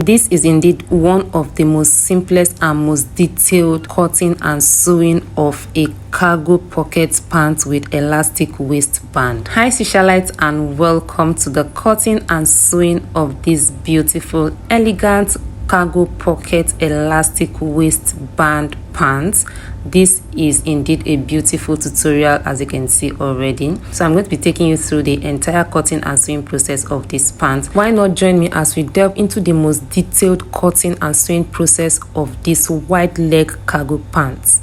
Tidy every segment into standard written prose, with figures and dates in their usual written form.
This is indeed one of the most simplest and most detailed cutting and sewing of a cargo pocket pant with elastic waistband. Hi socialites, and welcome to the cutting and sewing of this beautiful, elegant cargo pocket elastic waistband pants. This is indeed a beautiful tutorial, as you can see already. So I'm going to be taking you through the entire cutting and sewing process of this pant. Why not join me as we delve into the most detailed cutting and sewing process of this wide leg cargo pants.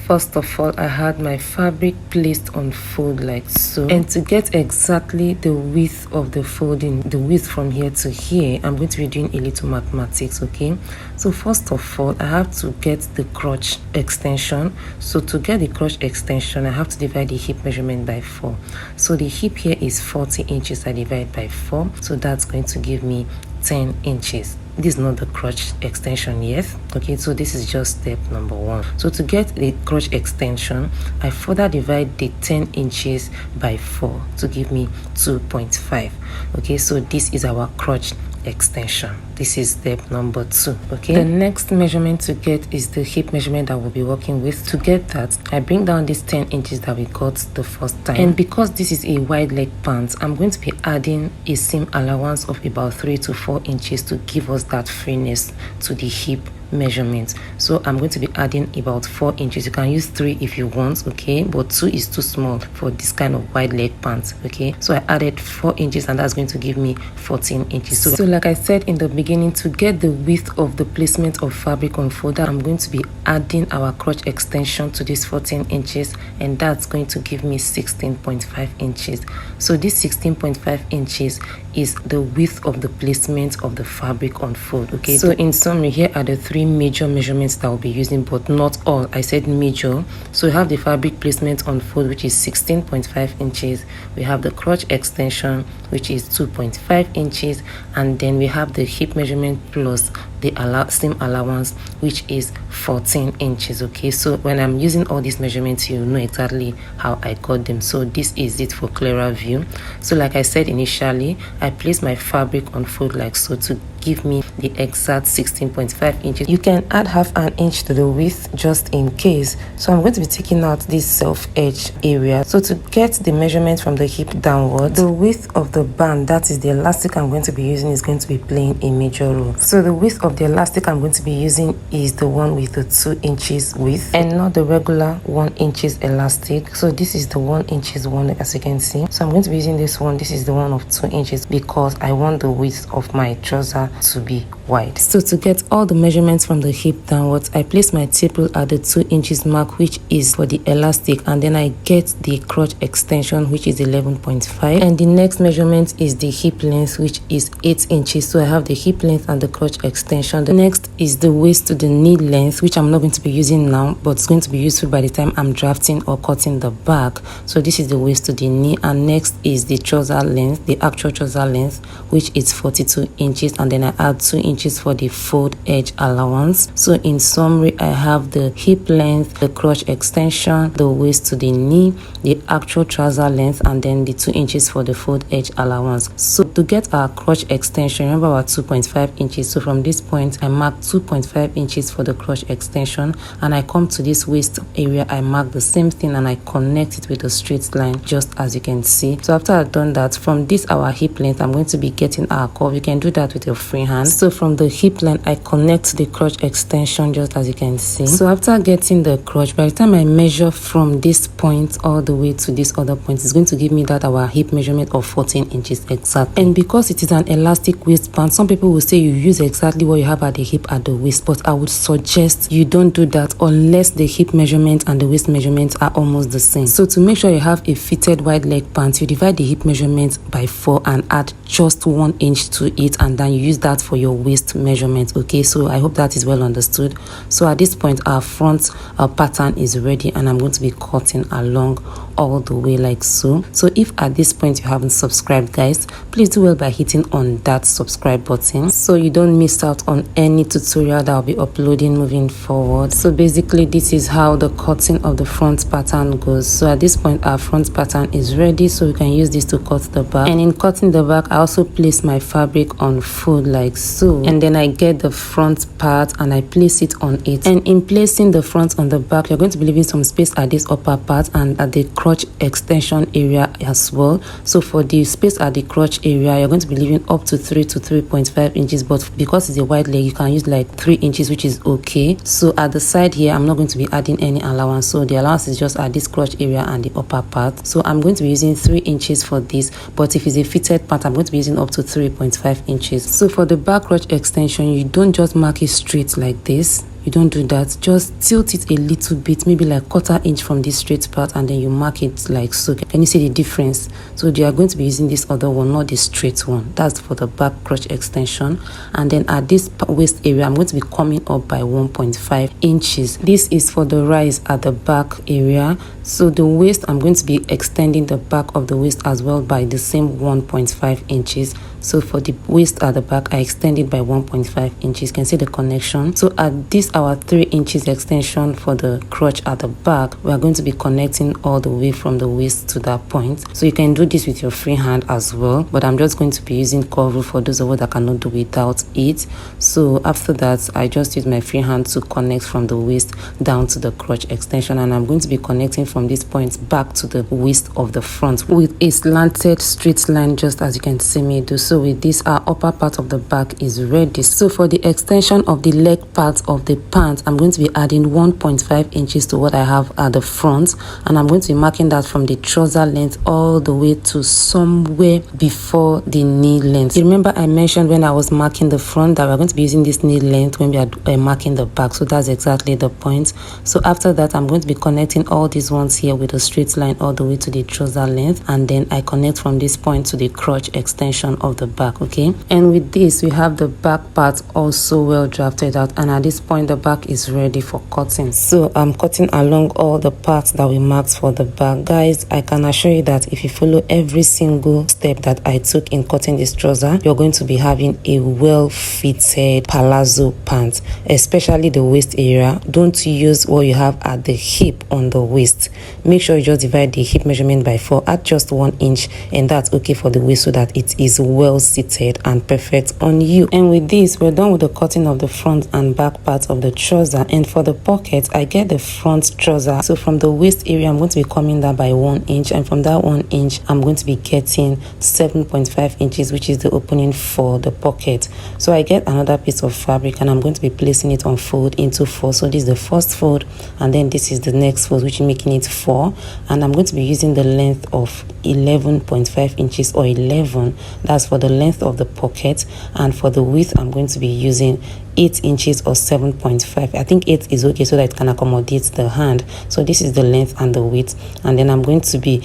First of all, I had my fabric placed on fold like so, and to get exactly the width of the folding, the width from here to here, I'm going to be doing a little mathematics. Okay, so first of all, I have to get the crotch extension. So to get the crotch extension, I have to divide the hip measurement by 4. So the hip here is 40 inches. I divide by 4, so that's going to give me 10 inches. This is not the crotch extension yet. Okay, so this is just step number 1. So to get the crotch extension, I further divide the 10 inches by 4 to give me 2.5. Okay, so this is our crotch extension. This is step number 2. Okay, the next measurement to get is the hip measurement that we'll be working with. To get that, I bring down this 10 inches that we got the first time, and because this is a wide leg pant, I'm going to be adding a seam allowance of about 3 to 4 inches to give us that freeness to the hip measurement. So I'm going to be adding about 4 inches. You can use 3 if you want, okay, but 2 is too small for this kind of wide leg pants. Okay, so I added 4 inches, and that's going to give me 14 inches. So like I said in the beginning, to get the width of the placement of fabric on folder, I'm going to be adding our crotch extension to this 14 inches, and that's going to give me 16.5 inches. So this 16.5 inches is the width of the placement of the fabric on fold. Okay, so in summary, here are the 3 major measurements that I'll be using, but not all. I said major. So we have the fabric placement on fold, which is 16.5 inches. We have the crotch extension, which is 2.5 inches, and then we have the hip measurement plus the seam allowance, which is 14 inches. Okay, so when I'm using all these measurements, you know exactly how I got them. So this is it for clearer view. So like I said initially, I place my fabric on fold like so to give me the exact 16.5 inches. You can add half an inch to the width just in case. So I'm going to be taking out this self edge area. So to get the measurement from the hip downward, the width of the band, that is the elastic I'm going to be using, is going to be playing a major role. So the width of the elastic I'm going to be using is the one with the 2 inches width, and not the regular 1 inches elastic. So this is the 1 inches one, as you can see. So I'm going to be using this one. This is the one of 2 inches because I want the width of my trouser to be wide. So to get all the measurements from the hip downwards, I place my tape rule at the 2 inches mark, which is for the elastic, and then I get the crotch extension, which is 11.5, and the next measurement is the hip length, which is 8 inches. So I have the hip length and the crotch extension. The next is the waist to the knee length, which I'm not going to be using now, but it's going to be useful by the time I'm drafting or cutting the back. So this is the waist to the knee, and next is the trouser length, the actual trouser length, which is 42 inches, and then I add 2 inches for the fold edge allowance. So in summary, I have the hip length, the crotch extension, the waist to the knee, the actual trouser length, and then the 2 inches for the fold edge allowance. So to get our crotch extension, remember our 2.5 inches. So from this point, I mark 2.5 inches for the crotch extension, and I come to this waist area, I mark the same thing, and I connect it with a straight line, just as you can see. So after I've done that, from this our hip length, I'm going to be getting our curve. You can do that with your free hand. So from the hip line, I connect the crotch extension, just as you can see. So after getting the crotch, by the time I measure from this point all the way to this other point, it's going to give me that our hip measurement of 14 inches exactly. And because it is an elastic waistband, some people will say you use exactly what you have at the hip at the waist, but I would suggest you don't do that unless the hip measurement and the waist measurement are almost the same. So to make sure you have a fitted wide leg pant, you divide the hip measurement by 4 and add just 1 inch to it, and then you use that for your waist measurement. Okay, so I hope that is well understood. So at this point, our front pattern is ready, and I'm going to be cutting along all the way like so. So if at this point you haven't subscribed, guys, please do well by hitting on that subscribe button so you don't miss out on any tutorial that I'll be uploading moving forward. So basically this is how the cutting of the front pattern goes. So at this point our front pattern is ready, so we can use this to cut the back. And in cutting the back, I also place my fabric on fold like so, and then I get the front part and I place it on it. And in placing the front on the back, you're going to be leaving some space at this upper part and at the crotch extension area as well. So for the space at the crotch area, you're going to be leaving up to 3 to 3.5 inches, but because it's a wide leg, you can use like 3 inches, which is okay. So at the side here, I'm not going to be adding any allowance, so the allowance is just at this crotch area and the upper part. So I'm going to be using 3 inches for this, but if it's a fitted part, I'm going to be using up to 3.5 inches. So for the back crotch extension, you don't just mark it straight like this. You don't do that, just tilt it a little bit, maybe like 1/4 inch from this straight part, and then you mark it like so. Can you see the difference? So you are going to be using this other one, not the straight one. That's for the back crotch extension. And then at this waist area, I'm going to be coming up by 1.5 inches. This is for the rise at the back area. So the waist, I'm going to be extending the back of the waist as well by the same 1.5 inches. So for the waist at the back, I extended by 1.5 inches. You can see the connection. So at this our 3 inches extension for the crotch at the back, we are going to be connecting all the way from the waist to that point. So you can do this with your free hand as well, but I'm just going to be using curve rule for those of us that cannot do without it. So after that, I just use my free hand to connect from the waist down to the crotch extension, and I'm going to be connecting from this point back to the waist of the front with a slanted straight line, just as you can see me do. So with this, our upper part of the back is ready. So for the extension of the leg part of the pants, I'm going to be adding 1.5 inches to what I have at the front, and I'm going to be marking that from the trouser length all the way to somewhere before the knee length. You remember I mentioned when I was marking the front that we're going to be using this knee length when we are marking the back, so that's exactly the point. So after that, I'm going to be connecting all these ones here with a straight line all the way to the trouser length, and then I connect from this point to the crotch extension of the back. Okay, and with this we have the back part also well drafted out, and at this point the back is ready for cutting. So I'm cutting along all the parts that we marked for the back. Guys, I can assure you that if you follow every single step that I took in cutting this trouser, you're going to be having a well fitted palazzo pant, especially the waist area. Don't use what you have at the hip on the waist. Make sure you just divide the hip measurement by 4 at just 1 inch, and that's okay for the waist, so that it is well seated and perfect on you. And with this, we're done with the cutting of the front and back parts of the trouser. And for the pocket, I get the front trouser. So from the waist area, I'm going to be coming down by 1 inch, and from that 1 inch, I'm going to be getting 7.5 inches, which is the opening for the pocket. So I get another piece of fabric, and I'm going to be placing it on fold into 4. So this is the first fold, and then this is the next fold, which is making it 4. And I'm going to be using the length of 11.5 inches or 11. That's for the length of the pocket, and for the width, I'm going to be using 8 inches or 7.5. I think 8 is okay, so that it can accommodate the hand. So this is the length and the width, and then I'm going to be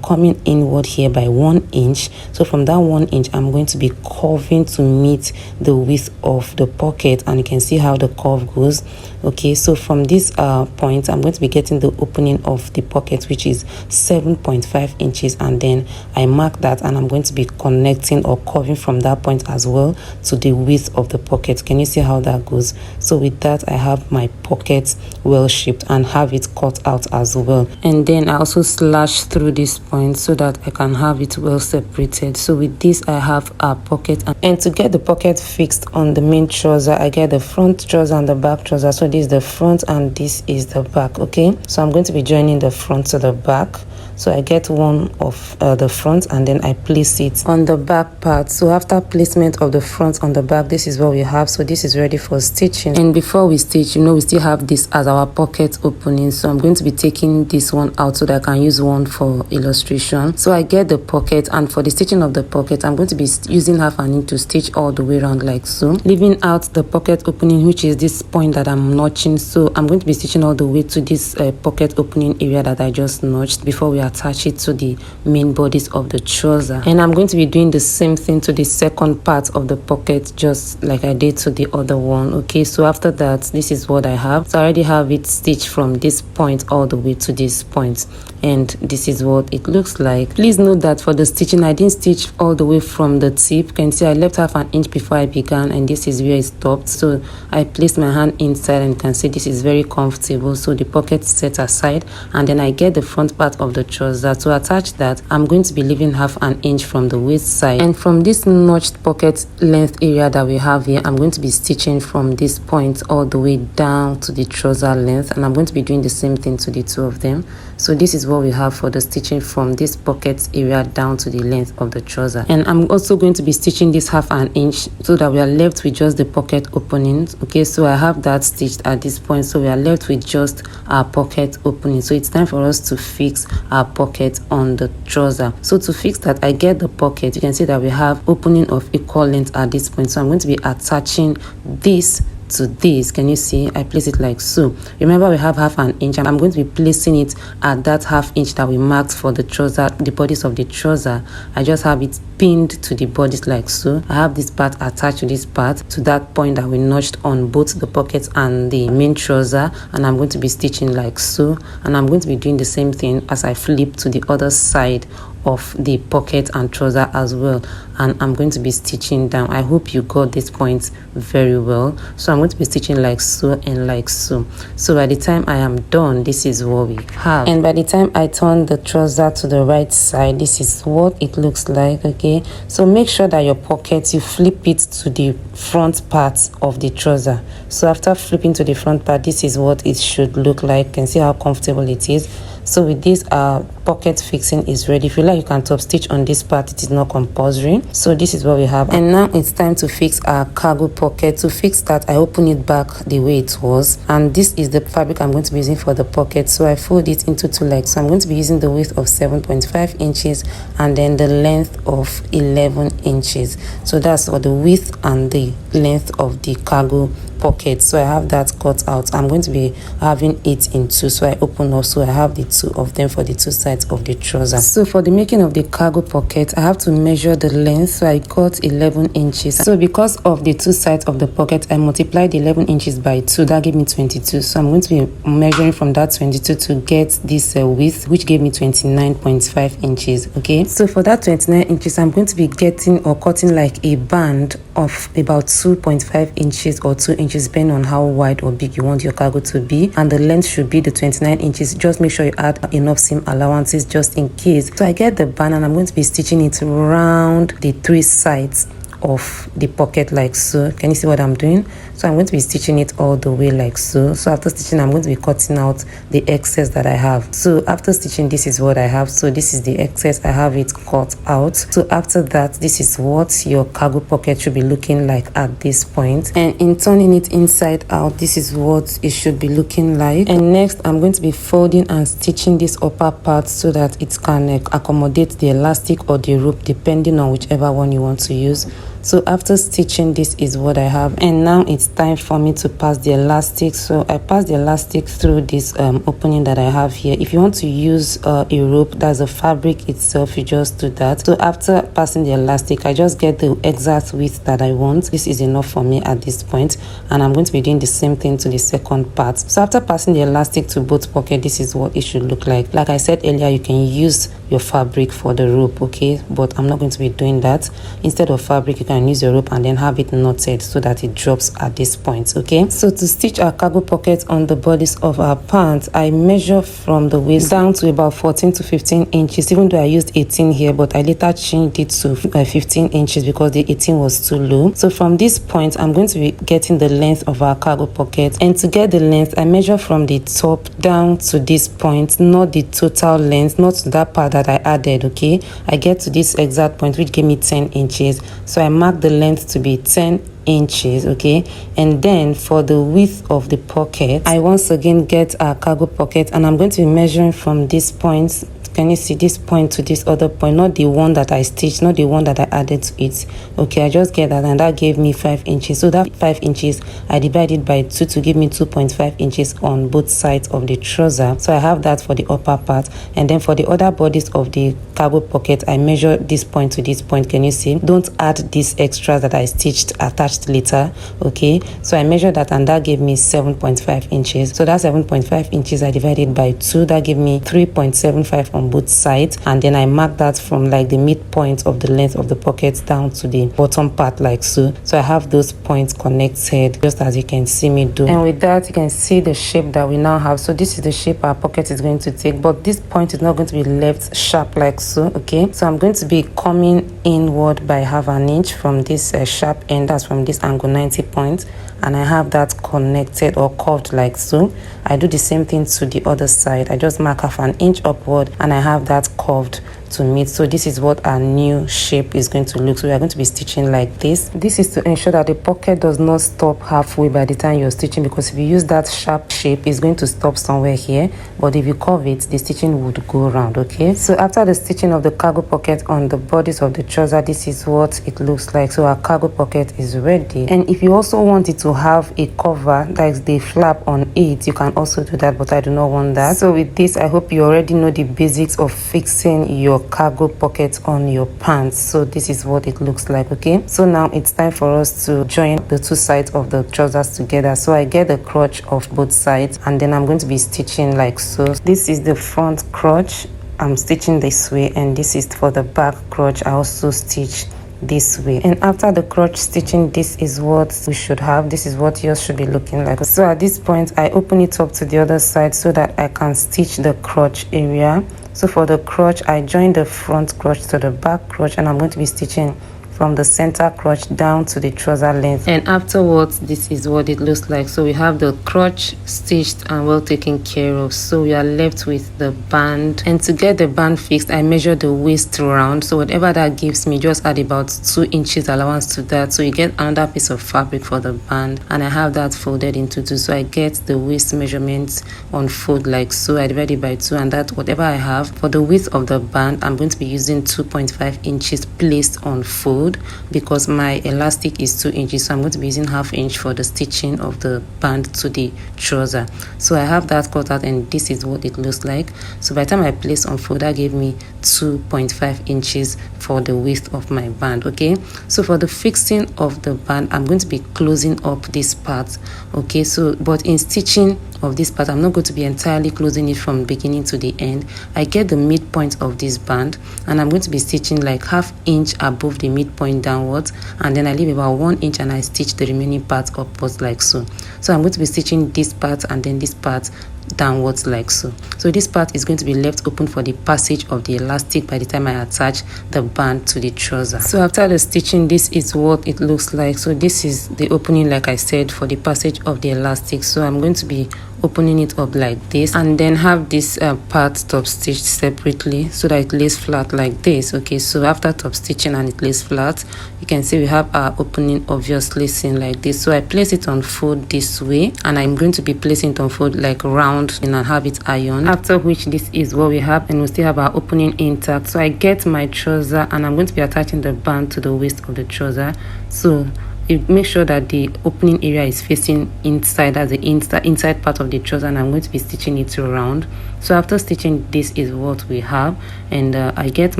coming inward here by 1 inch. So from that 1 inch, I'm going to be curving to meet the width of the pocket, and you can see how the curve goes. Okay, so from this point, I'm going to be getting the opening of the pocket, which is 7.5 inches, and then I mark that, and I'm going to be connecting or curving from that point as well to the width of the pocket. Can you see how that goes? So with that, I have my pocket well shaped and have it cut out as well. And then I also slash through this point so that I can have it well separated. So with this, I have a pocket, and to get the pocket fixed on the main trouser, I get the front trouser and the back trouser. So this is the front and this is the back. Okay, so I'm going to be joining the front to the back. So I get one of the front, and then I place it on the back part. So after placement of the front on the back, this is what we have. So this is ready for stitching. And before we stitch, we still have this as our pocket opening. So I'm going to be taking this one out so that I can use one for illustration. So I get the pocket, and for the stitching of the pocket, I'm going to be using half an inch to stitch all the way around like so, leaving out the pocket opening, which is this point that I'm notching. So I'm going to be stitching all the way to this pocket opening area that I just notched before we attach it to the main bodies of the trouser. And I'm going to be doing the same same thing to the second part of the pocket, just like I did to the other one. Okay, so after that, this is what I have. So I already have it stitched from this point all the way to this point, and this is what it looks like. Please note that for the stitching, I didn't stitch all the way from the tip. You can see I left half an inch before I began, and this is where it stopped. So I placed my hand inside, and you can see this is very comfortable. So the pocket set aside, and then I get the front part of the trouser. To attach that, I'm going to be leaving half an inch from the waist side, and from this notched pocket length area that we have here, I'm going to be stitching from this point all the way down to the trouser length, and I'm going to be doing the same thing to the two of them. So this is what we have for the stitching from this pocket area down to the length of the trouser. And I'm also going to be stitching this half an inch so that we are left with just the pocket openings. Okay, so I have that stitched at this point, so we are left with just our pocket opening. So it's time for us to fix our pocket on the trouser. So to fix that, I get the pocket. You can see that we have opening of equal length at this point, so I'm going to be attaching this to this. Can you see? I place it like so. Remember, we have half an inch, and I'm going to be placing it at that half inch that we marked for the trouser, the bodice of the trouser. I just have it pinned to the bodice like so. I have this part attached to this part, to that point that we notched on both the pockets and the main trouser, and I'm going to be stitching like so. And I'm going to be doing the same thing as I flip to the other side of the pocket and trouser as well, and I'm going to be stitching down. I hope you got this point very well. So I'm going to be stitching like so and like so. So by the time I am done, this is what we have, and by the time I turn the trouser to the right side, this is what it looks like. Okay, so make sure that your pocket, you flip it to the front part of the trouser. So after flipping to the front part, this is what it should look like. You can see how comfortable it is. So with this, pocket fixing is ready. If you like, you can top stitch on this part. It is not compulsory. So this is what we have, and now it's time to fix our cargo pocket. To fix that, I open it back the way it was, and this is the fabric I'm going to be using for the pocket. So I fold it into two legs. So I'm going to be using the width of 7.5 inches and then the length of 11 inches. So that's for the width and the length of the cargo pocket. So I have that cut out. I'm going to be having it in two, so I open up, so I have the two of them for the two sides of the trouser. So for the making of the cargo pocket, I have to measure the length. So I got 11 inches. So because of the two sides of the pocket, I multiplied 11 inches by 2. That gave me 22. So I'm going to be measuring from that 22 to get this width, which gave me 29.5 inches. Okay, so for that 29 inches, I'm going to be getting or cutting like a band of about 2.5 inches or 2 inches, depending on how wide or big you want your cargo to be, and the length should be the 29 inches. Just make sure you add enough seam allowances just in case. So I get the band, and I'm going to be stitching it around the three sides of the pocket like so. Can you see what I'm doing? So I'm going to be stitching it all the way like so. So after stitching, I'm going to be cutting out the excess that I have. So after stitching, this is what I have. So this is the excess. I have it cut out. So after that, this is what your cargo pocket should be looking like at this point. And in turning it inside out, this is what it should be looking like. And next, I'm going to be folding and stitching this upper part so that it can accommodate the elastic or the rope, depending on whichever one you want to use. So after stitching, this is what I have, and now it's time for me to pass the elastic. So I pass the elastic through this opening that I have here. If you want to use a rope, that's the fabric itself, you just do that. So after passing the elastic, I just get the exact width that I want. This is enough for me at this point, and I'm going to be doing the same thing to the second part. So after passing the elastic to both pockets, this is what it should look like. Like I said earlier, you can use your fabric for the rope, okay, but I'm not going to be doing that. Instead of fabric, you can use your rope and then have it knotted so that it drops at this point. Okay, so to stitch our cargo pocket on the bodice of our pants, I measure from the waist down to about 14 to 15 inches, even though I used 18 here, but I later changed it to 15 inches because the 18 was too low. So from this point, I'm going to be getting the length of our cargo pocket, and to get the length, I measure from the top down to this point, not the total length, not that part that I added. Okay, I get to this exact point, which gave me 10 inches. So I mark the length to be 10 inches. Okay, and then for the width of the pocket, I once again get our cargo pocket, and I'm going to be measuring from this point Can you see this point to this other point, not the one that I stitched, not the one that I added to it? Okay, I just get that, and that gave me 5 inches. So that 5 inches I divided by 2 to give me 2.5 inches on both sides of the trouser. So I have that for the upper part, and then for the other bodies of the cargo pocket, I measure this point to this point. Can you see? Don't add this extra that I stitched attached later. Okay, so I measured that, and that gave me 7.5 inches. So that 7.5 inches I divided by 2, that gave me 3.75 on both sides, and then I marked that from like the midpoint of the length of the pocket down to the bottom part like so. So I have those points connected just as you can see me do, and with that you can see the shape that we now have. So this is the shape our pocket is going to take, but this point is not going to be left sharp like so. Okay, so I'm going to be coming inward by half an inch from this sharp end, that's from this angle 90 point, and I have that connected or curved like so. I do the same thing to the other side. I just mark half an inch upward, and I have that curved to meet. So this is what our new shape is going to look. So we are going to be stitching like this. This is to ensure that the pocket does not stop halfway by the time you're stitching, because if you use that sharp shape, it's going to stop somewhere here, but if you curve it, the stitching would go around. Okay, so after the stitching of the cargo pocket on the bodies of the trouser, this is what it looks like. So our cargo pocket is ready, and if you also want it to have a cover, like the flap on it, you can also do that, but I do not want that. So with this, I hope you already know the basics of fixing your cargo pocket on your pants. So this is what it looks like. Okay, so now it's time for us to join the two sides of the trousers together. So I get the crotch of both sides, and then I'm going to be stitching like so. This is the front crotch, I'm stitching this way, and this is for the back crotch. I also stitch this way, and after the crotch stitching, this is what we should have. This is what yours should be looking like. So at this point, I open it up to the other side so that I can stitch the crotch area. So for the crotch, I join the front crotch to the back crotch, and I'm going to be stitching from the center crotch down to the trouser length, and afterwards this is what it looks like. So we have the crotch stitched and well taken care of. So we are left with the band, and to get the band fixed, I measure the waist round. So whatever that gives me, just add about 2 inches allowance to that. So you get another piece of fabric for the band, and I have that folded into 2. So I get the waist measurements on fold like so. I divide it by 2, and that whatever I have for the width of the band, I'm going to be using 2.5 inches placed on fold, because my elastic is 2 inches. So I'm going to be using ½ inch for the stitching of the band to the trouser. So I have that cut out, and this is what it looks like. So by the time I place on fold, that gave me 2.5 inches for the width of my band. Okay, so for the fixing of the band, I'm going to be closing up this part. Okay, so but in stitching of this part, I'm not going to be entirely closing it from beginning to the end. I get the midpoint of this band, and I'm going to be stitching like ½ inch above the midpoint downwards, and then I leave about 1 inch, and I stitch the remaining part upwards like so. So I'm going to be stitching this part and then this part downwards like so. So this part is going to be left open for the passage of the elastic by the time I attach the band to the trouser. So after the stitching, this is what it looks like. So this is the opening, like I said, for the passage of the elastic. So I'm going to be opening it up like this, and then have this part top stitched separately so that it lays flat like this. Okay, so after top stitching and it lays flat, you can see we have our opening obviously seen like this. So I place it on fold this way, and I'm going to be placing it on fold like round and have it ironed, after which this is what we have, and we still have our opening intact. So I get my trouser, and I'm going to be attaching the band to the waist of the trouser. So you make sure that the opening area is facing inside, as the inside part of the trouser, and I'm going to be stitching it around. So after stitching, this is what we have, and I get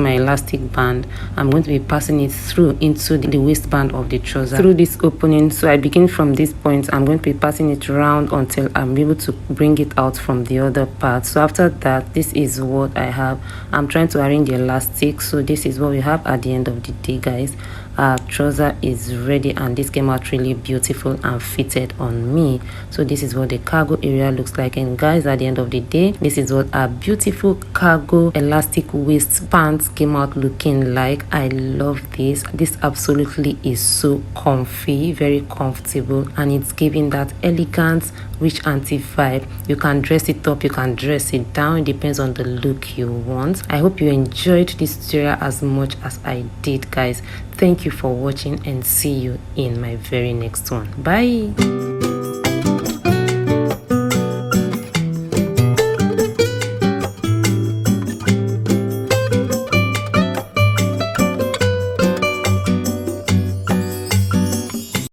my elastic band. I'm going to be passing it through into the waistband of the trouser through this opening. So I begin from this point, I'm going to be passing it around until I'm able to bring it out from the other part. So after that, this is what I have. I'm trying to arrange the elastic. So this is what we have at the end of the day, guys. Our trouser is ready, and this came out really beautiful and fitted on me. So this is what the cargo area looks like, and guys, at the end of the day, this is what our beautiful cargo elastic waist pants came out looking like. I love this. This absolutely is so comfy, very comfortable, and it's giving that elegant rich auntie vibe. You can dress it up, you can dress it down, it depends on the look you want. I hope you enjoyed this tutorial as much as I did, guys. Thank you for watching, and see you in my very next one. Bye.